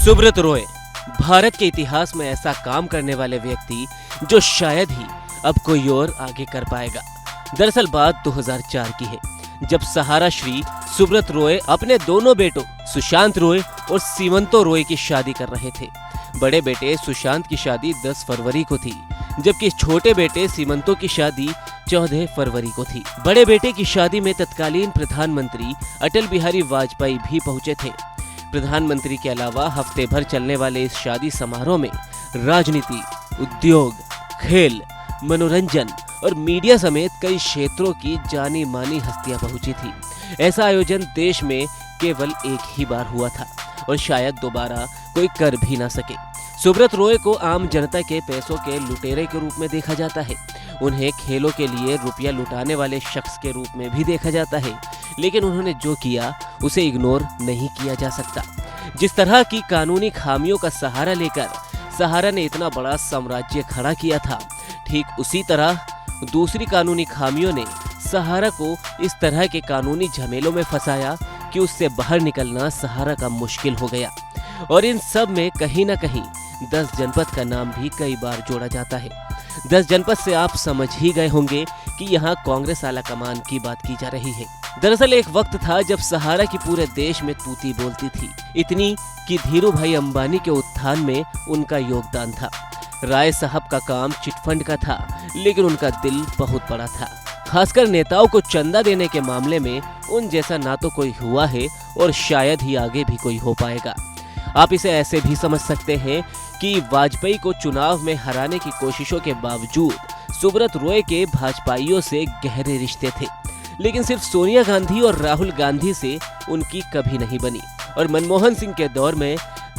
सुब्रत रॉय भारत के इतिहास में ऐसा काम करने वाले व्यक्ति जो शायद ही अब कोई और आगे कर पाएगा। दरअसल बात 2004 की है, जब सहारा श्री सुब्रत रॉय अपने दोनों बेटों सुशांत रॉय और सीमंतो रॉय की शादी कर रहे थे। बड़े बेटे सुशांत की शादी 10 फरवरी को थी, जबकि छोटे बेटे सीमंतो की शादी 14 फरवरी को थी। बड़े बेटे की शादी में तत्कालीन प्रधानमंत्री अटल बिहारी वाजपेयी भी पहुंचे थे। प्रधानमंत्री के अलावा हफ्ते भर चलने वाले इस शादी समारोह में राजनीति, उद्योग, खेल, मनोरंजन और मीडिया समेत कई क्षेत्रों की जानी मानी हस्तियां पहुंची थी। ऐसा आयोजन देश में केवल एक ही बार हुआ था और शायद दोबारा कोई कर भी ना सके। सुब्रत रॉय को आम जनता के पैसों के लुटेरे के रूप में देखा जाता है। उन्हें खेलों के लिए रुपया लुटाने वाले शख्स के रूप में भी देखा जाता है, लेकिन उन्होंने जो किया उसे इग्नोर नहीं किया जा सकता। जिस तरह की कानूनी खामियों का सहारा लेकर सहारा ने इतना बड़ा साम्राज्य खड़ा किया था, ठीक उसी तरह दूसरी कानूनी खामियों ने सहारा को इस तरह के कानूनी झमेलों में फंसाया कि उससे बाहर निकलना सहारा का मुश्किल हो गया। और इन सब में कहीं ना कहीं 10 जनपद का नाम भी कई बार जोड़ा जाता है। 10 जनपद से आप समझ ही गए होंगे कि यहाँ कांग्रेस आला कमान की बात की जा रही है। दरअसल एक वक्त था जब सहारा की पूरे देश में तूती बोलती थी, इतनी कि धीरू भाई अंबानी के उत्थान में उनका योगदान था। राय साहब का काम चिटफंड का था, लेकिन उनका दिल बहुत बड़ा था। खासकर नेताओं को चंदा देने के मामले में उन जैसा ना तो कोई हुआ है और शायद ही आगे भी कोई हो पाएगा। आप इसे ऐसे भी समझ सकते हैं कि वाजपेयी को चुनाव में हराने की कोशिशों के बावजूद सुब्रत रॉय के भाजपाइयों से गहरे रिश्ते थे, लेकिन सिर्फ सोनिया गांधी और राहुल गांधी से उनकी कभी नहीं बनी। और मनमोहन सिंह के दौर में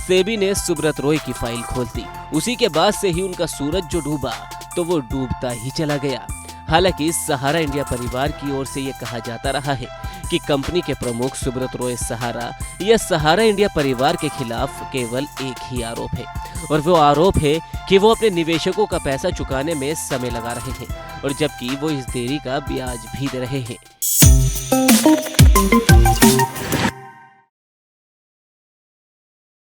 सेबी ने सुब्रत रॉय की फाइल खोल दी। उसी के बाद से ही उनका सूरज जो डूबा तो वो डूबता ही चला गया। हालांकि सहारा इंडिया परिवार की ओर से ये कहा जाता रहा है कि कंपनी के प्रमुख सुब्रत रॉय सहारा या सहारा इंडिया परिवार के खिलाफ केवल एक ही आरोप है, और वो आरोप है कि वो अपने निवेशकों का पैसा चुकाने में समय लगा रहे हैं, और जबकि वो इस देरी का ब्याज भी दे रहे हैं।